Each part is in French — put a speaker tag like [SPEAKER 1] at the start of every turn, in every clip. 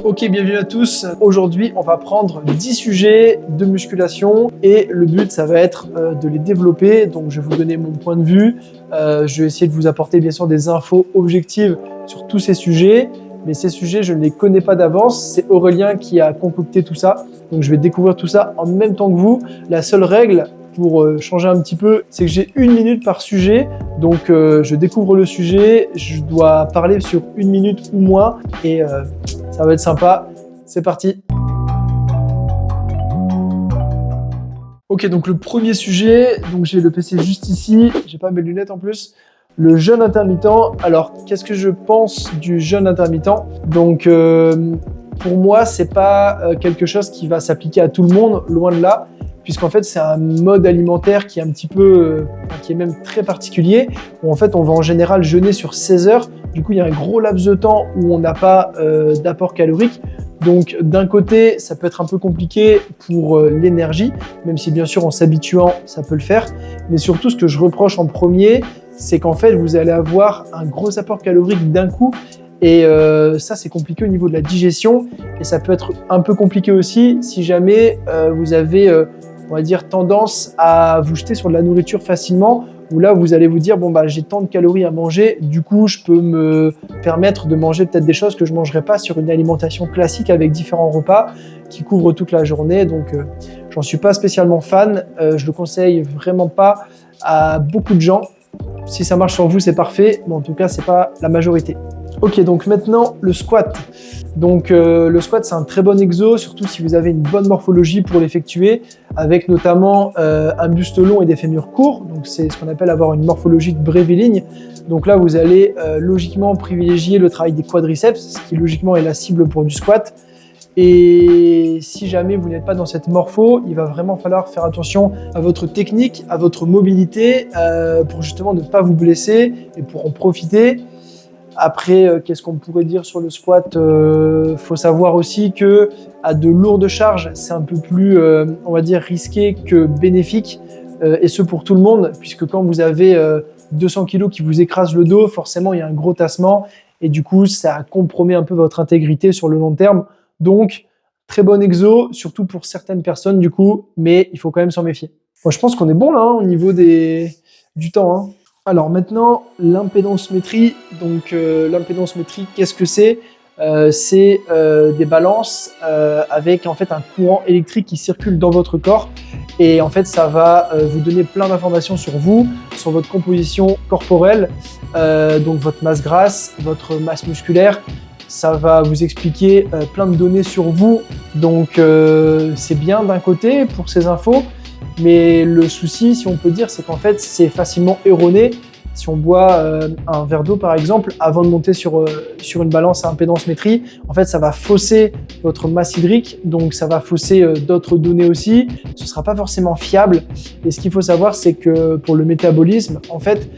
[SPEAKER 1] Ok, bienvenue à tous. Aujourd'hui, on va prendre 10 sujets de musculation et le but, ça va être de les développer. Donc, je vais vous donner mon point de vue. Je vais essayer de vous apporter bien sûr des infos objectives sur tous ces sujets. Mais ces sujets, je ne les connais pas d'avance. C'est Aurélien qui a concocté tout ça. Donc, je vais découvrir tout ça en même temps que vous. La seule règle pour changer un petit peu, c'est que j'ai 1 minute par sujet. Donc, je découvre le sujet. Je dois parler sur 1 minute ou moins. Et ça va être sympa. C'est parti. Ok, donc le premier sujet. Donc, j'ai le PC juste ici. J'ai pas mes lunettes en plus. Le jeûne intermittent. Alors, qu'est-ce que je pense du jeûne intermittent? Donc, pour moi, c'est pas quelque chose qui va s'appliquer à tout le monde, loin de là, puisqu'en fait, c'est un mode alimentaire qui est un petit peu, qui est même très particulier, où en fait, on va en général jeûner sur 16 heures. Du coup, il y a un gros laps de temps où on n'a pas d'apport calorique. Donc, d'un côté, ça peut être un peu compliqué pour l'énergie, même si bien sûr, en s'habituant, ça peut le faire. Mais surtout, ce que je reproche en premier, c'est qu'en fait, vous allez avoir un gros apport calorique d'un coup. Et ça, c'est compliqué au niveau de la digestion. Et ça peut être un peu compliqué aussi si jamais vous avez, on va dire, tendance à vous jeter sur de la nourriture facilement, où là, vous allez vous dire, bon, bah, j'ai tant de calories à manger, du coup, je peux me permettre de manger peut-être des choses que je ne mangerais pas sur une alimentation classique avec différents repas qui couvrent toute la journée. Donc, j'en suis pas spécialement fan. Je le conseille vraiment pas à beaucoup de gens. Si ça marche sur vous, c'est parfait, mais en tout cas, c'est pas la majorité. Ok, donc maintenant, le squat. Donc, le squat, c'est un très bon exo, surtout si vous avez une bonne morphologie pour l'effectuer, avec notamment un buste long et des fémurs courts. Donc, c'est ce qu'on appelle avoir une morphologie de bréviligne. Donc là, vous allez logiquement privilégier le travail des quadriceps, ce qui logiquement est la cible pour du squat. Et si jamais vous n'êtes pas dans cette morpho, il va vraiment falloir faire attention à votre technique, à votre mobilité, pour justement ne pas vous blesser et pour en profiter. Après, qu'est-ce qu'on pourrait dire sur le squat? Faut savoir aussi que à de lourdes charges, c'est un peu plus, on va dire, risqué que bénéfique, et ce pour tout le monde, puisque quand vous avez 200 kg qui vous écrasent le dos, forcément, il y a un gros tassement, et du coup, ça compromet un peu votre intégrité sur le long terme. Donc, très bon exo, surtout pour certaines personnes, du coup, mais il faut quand même s'en méfier. Moi, je pense qu'on est bon là, au niveau du temps, hein. Alors maintenant, l'impédancemétrie. Donc l'impédancemétrie, qu'est-ce que c'est? C'est des balances avec en fait un courant électrique qui circule dans votre corps, et en fait ça va vous donner plein d'informations sur vous, sur votre composition corporelle, donc votre masse grasse, votre masse musculaire. Ça va vous expliquer plein de données sur vous, donc c'est bien d'un côté pour ces infos. Mais le souci, si on peut dire, c'est qu'en fait, c'est facilement erroné. Si on boit un verre d'eau, par exemple, avant de monter sur une balance à impédancemétrie, en fait, ça va fausser votre masse hydrique, donc ça va fausser d'autres données aussi. Ce ne sera pas forcément fiable. Et ce qu'il faut savoir, c'est que pour le métabolisme, en fait,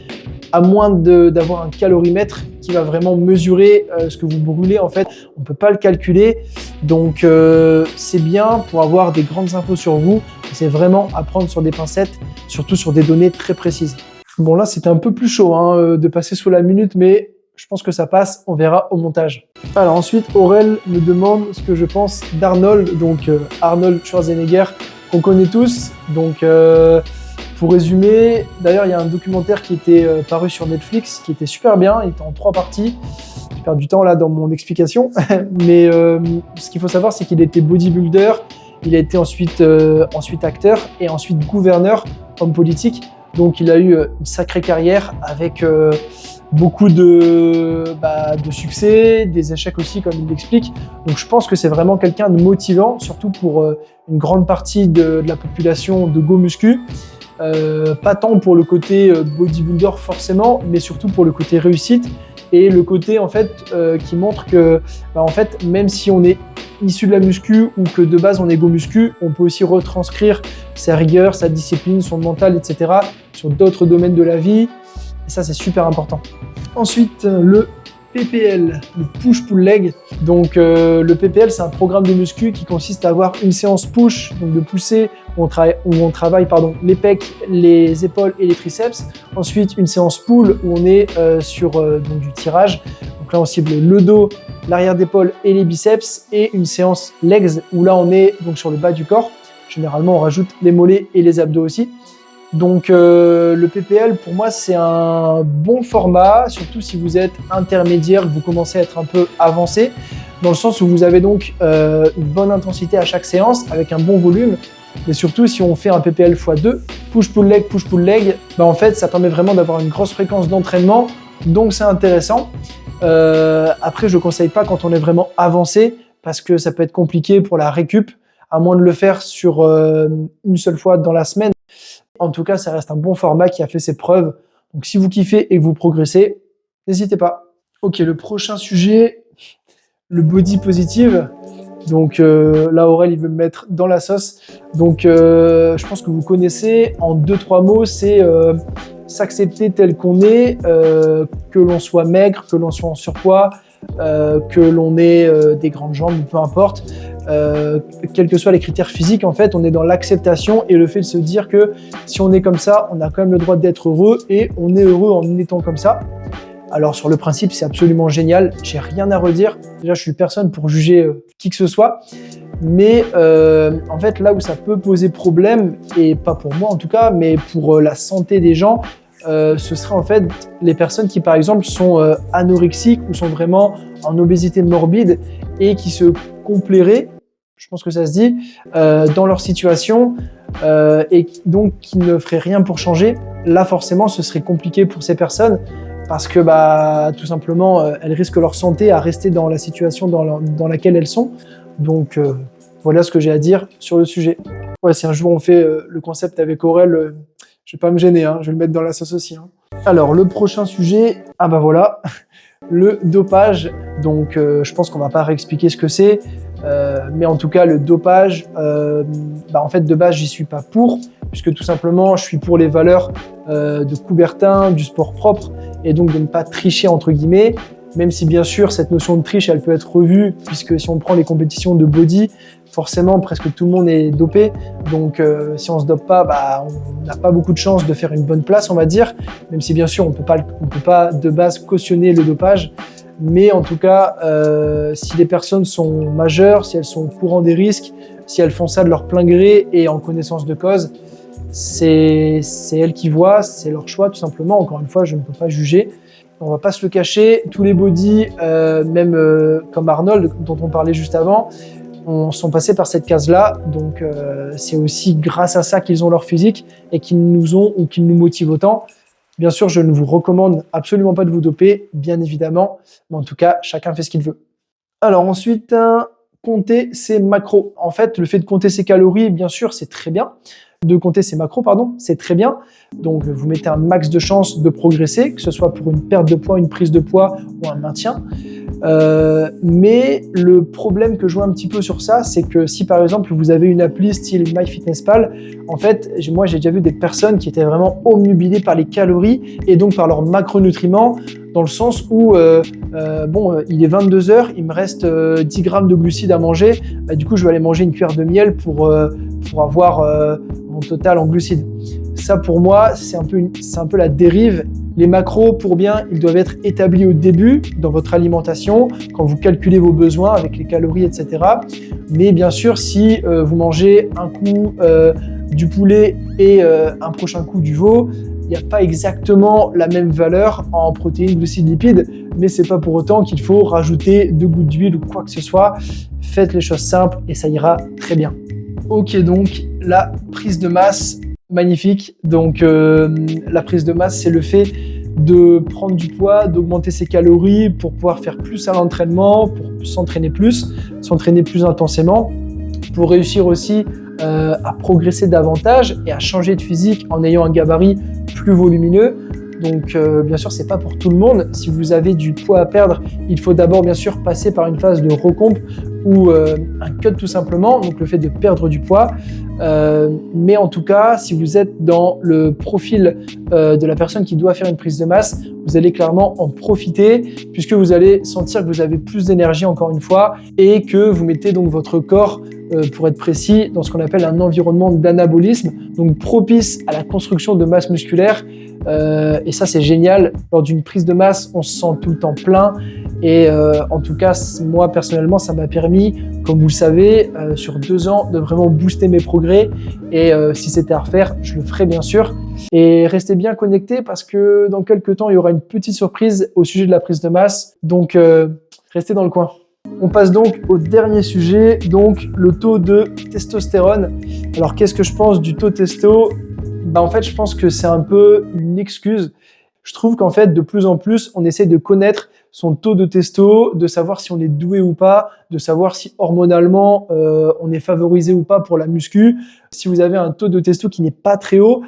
[SPEAKER 1] à moins d'avoir un calorimètre qui va vraiment mesurer ce que vous brûlez, en fait, on ne peut pas le calculer. Donc, c'est bien pour avoir des grandes infos sur vous. C'est vraiment à prendre sur des pincettes, surtout sur des données très précises. Bon, là, c'était un peu plus chaud de passer sous la minute, mais je pense que ça passe. On verra au montage. Alors ensuite, Aurel me demande ce que je pense d'Arnold, donc Arnold Schwarzenegger, qu'on connaît tous. Donc, pour résumer, d'ailleurs, il y a un documentaire qui était paru sur Netflix, qui était super bien. Il était en 3 parties. Je perds du temps là dans mon explication. Mais ce qu'il faut savoir, c'est qu'il était bodybuilder. Il a été ensuite acteur et ensuite gouverneur, homme politique. Donc, il a eu une sacrée carrière avec beaucoup de succès, des échecs aussi, comme il l'explique. Donc, je pense que c'est vraiment quelqu'un de motivant, surtout pour une grande partie de la population de Go Muscu. Pas tant pour le côté bodybuilder forcément, mais surtout pour le côté réussite et le côté en fait qui montre que en fait, même si on est issu de la muscu ou que de base on est Go Muscu, on peut aussi retranscrire sa rigueur, sa discipline, son mental, etc. sur d'autres domaines de la vie, et ça c'est super important. Ensuite, le PPL, le push-pull leg. Donc le PPL, c'est un programme de muscu qui consiste à avoir une séance push, donc de pousser, où on travaille les pecs, les épaules et les triceps. Ensuite, une séance pull où on est sur donc du tirage. Donc là, on cible le dos l'arrière d'épaule et les biceps, et une séance legs où là on est donc sur le bas du corps. Généralement on rajoute les mollets et les abdos aussi. Donc le PPL pour moi c'est un bon format, surtout si vous êtes intermédiaire, que vous commencez à être un peu avancé, dans le sens où vous avez donc une bonne intensité à chaque séance avec un bon volume. Mais surtout, si on fait un PPL x2, push-pull leg, en fait, ça permet vraiment d'avoir une grosse fréquence d'entraînement. Donc, c'est intéressant. Après, je ne conseille pas quand on est vraiment avancé parce que ça peut être compliqué pour la récup, à moins de le faire sur une seule fois dans la semaine. En tout cas, ça reste un bon format qui a fait ses preuves. Donc, si vous kiffez et que vous progressez, n'hésitez pas. Ok, le prochain sujet, le body positive. Donc là, Aurel, il veut me mettre dans la sauce. Donc je pense que vous connaissez, en 2-3 mots, c'est s'accepter tel qu'on est, que l'on soit maigre, que l'on soit en surpoids, que l'on ait des grandes jambes, peu importe. Quels que soient les critères physiques, en fait, on est dans l'acceptation et le fait de se dire que si on est comme ça, on a quand même le droit d'être heureux et on est heureux en étant comme ça. Alors sur le principe, c'est absolument génial, j'ai rien à redire. Déjà, je suis personne pour juger qui que ce soit. Mais en fait, là où ça peut poser problème, et pas pour moi en tout cas, mais pour la santé des gens, ce serait en fait les personnes qui par exemple sont anorexiques ou sont vraiment en obésité morbide et qui se complairaient, je pense que ça se dit, dans leur situation et donc qui ne feraient rien pour changer. Là forcément, ce serait compliqué pour ces personnes. Parce que tout simplement, elles risquent leur santé à rester dans la situation dans laquelle elles sont. Donc voilà ce que j'ai à dire sur le sujet. Ouais, si un jour on fait le concept avec Aurel, je vais pas me gêner, je vais le mettre dans la sauce aussi. Alors le prochain sujet, voilà, le dopage. Donc je pense qu'on va pas réexpliquer ce que c'est, mais en tout cas le dopage, en fait de base j'y suis pas pour, puisque tout simplement je suis pour les valeurs de Coubertin, du sport propre, et donc de ne pas tricher entre guillemets, même si bien sûr cette notion de triche elle peut être revue, puisque si on prend les compétitions de body, forcément presque tout le monde est dopé, donc si on se dope pas, on n'a pas beaucoup de chances de faire une bonne place, on va dire, même si bien sûr on peut pas de base cautionner le dopage. Mais en tout cas, si les personnes sont majeures, si elles sont au courant des risques, si elles font ça de leur plein gré et en connaissance de cause, c'est elles qui voient, c'est leur choix tout simplement. Encore une fois, je ne peux pas juger. On va pas se le cacher, tous les bodys, même comme Arnold dont on parlait juste avant, sont passés par cette case-là. Donc c'est aussi grâce à ça qu'ils ont leur physique et qu'ils nous ont ou qu'ils nous motivent autant. Bien sûr, je ne vous recommande absolument pas de vous doper, bien évidemment. Mais en tout cas, chacun fait ce qu'il veut. Alors ensuite, compter ses macros. En fait, le fait de compter ses calories, bien sûr, c'est très bien. De compter ses macros, c'est très bien. Donc, vous mettez un max de chances de progresser, que ce soit pour une perte de poids, une prise de poids ou un maintien. Mais le problème que je vois un petit peu sur ça, c'est que si par exemple vous avez une appli style MyFitnessPal, en fait, moi j'ai déjà vu des personnes qui étaient vraiment omnubilées par les calories et donc par leurs macronutriments, dans le sens où il est 22h, il me reste 10 grammes de glucides à manger, du coup je vais aller manger une cuillère de miel pour avoir mon total en glucides. Ça pour moi, c'est un peu la dérive. Les macros, pour bien, ils doivent être établis au début dans votre alimentation, quand vous calculez vos besoins avec les calories, etc. Mais bien sûr, si vous mangez un coup du poulet et un prochain coup du veau, il n'y a pas exactement la même valeur en protéines, glucides, lipides, mais c'est pas pour autant qu'il faut rajouter 2 gouttes d'huile ou quoi que ce soit. Faites les choses simples et ça ira très bien. Ok, donc la prise de masse, magnifique. Donc la prise de masse, c'est le fait de prendre du poids, d'augmenter ses calories pour pouvoir faire plus à l'entraînement, pour s'entraîner plus intensément, pour réussir aussi à progresser davantage et à changer de physique en ayant un gabarit plus volumineux. Donc bien sûr, c'est pas pour tout le monde. Si vous avez du poids à perdre, il faut d'abord bien sûr passer par une phase de recomp ou un cut tout simplement, donc le fait de perdre du poids. Mais en tout cas, si vous êtes dans le profil de la personne qui doit faire une prise de masse, vous allez clairement en profiter puisque vous allez sentir que vous avez plus d'énergie encore une fois et que vous mettez donc votre corps, pour être précis, dans ce qu'on appelle un environnement d'anabolisme, donc propice à la construction de masse musculaire. Et ça, c'est génial. Lors d'une prise de masse, on se sent tout le temps plein. Et en tout cas, moi, personnellement, ça m'a permis, comme vous le savez, sur 2 ans, de vraiment booster mes progrès. Et si c'était à refaire, je le ferais bien sûr. Et restez bien connectés parce que dans quelques temps, il y aura une petite surprise au sujet de la prise de masse. Donc, restez dans le coin. On passe donc au dernier sujet, donc le taux de testostérone. Alors, qu'est-ce que je pense du taux testo ? En fait, je pense que c'est un peu une excuse. Je trouve qu'en fait, de plus en plus, on essaie de connaître son taux de testo, de savoir si on est doué ou pas, de savoir si hormonalement, on est favorisé ou pas pour la muscu. Si vous avez un taux de testo qui n'est pas très haut,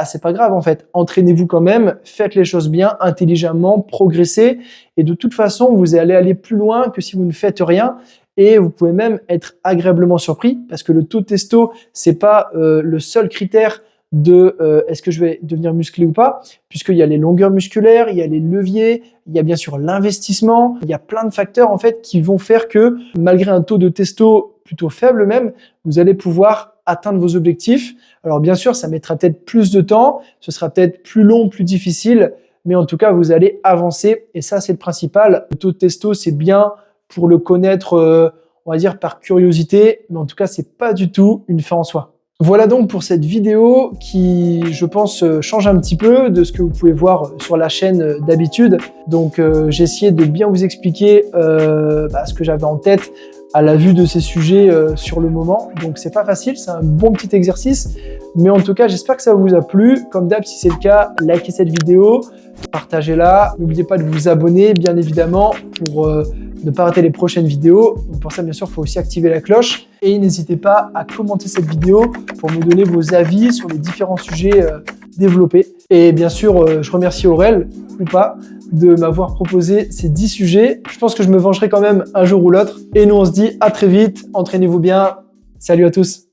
[SPEAKER 1] c'est pas grave en fait. Entraînez-vous quand même, faites les choses bien, intelligemment, progressez. Et de toute façon, vous allez aller plus loin que si vous ne faites rien. Et vous pouvez même être agréablement surpris parce que le taux de testo, c'est pas le seul critère de est-ce que je vais devenir musclé ou pas, puisqu'il y a les longueurs musculaires, il y a les leviers, il y a bien sûr l'investissement, il y a plein de facteurs en fait qui vont faire que malgré un taux de testo plutôt faible même, vous allez pouvoir atteindre vos objectifs. Alors bien sûr, ça mettra peut-être plus de temps, ce sera peut-être plus long, plus difficile, mais en tout cas, vous allez avancer et ça, c'est le principal. Le taux de testo, c'est bien pour le connaître, on va dire par curiosité, mais en tout cas, c'est pas du tout une fin en soi. Voilà donc pour cette vidéo qui, je pense, change un petit peu de ce que vous pouvez voir sur la chaîne d'habitude. Donc, j'ai essayé de bien vous expliquer ce que j'avais en tête à la vue de ces sujets sur le moment. Donc, c'est pas facile, c'est un bon petit exercice. Mais en tout cas, j'espère que ça vous a plu. Comme d'hab, si c'est le cas, likez cette vidéo, partagez-la. N'oubliez pas de vous abonner, bien évidemment, pour ne pas rater les prochaines vidéos. Donc pour ça, bien sûr, il faut aussi activer la cloche. Et n'hésitez pas à commenter cette vidéo pour me donner vos avis sur les différents sujets développés. Et bien sûr, je remercie Aurel, ou pas, de m'avoir proposé ces 10 sujets. Je pense que je me vengerai quand même un jour ou l'autre. Et nous, on se dit à très vite. Entraînez-vous bien. Salut à tous.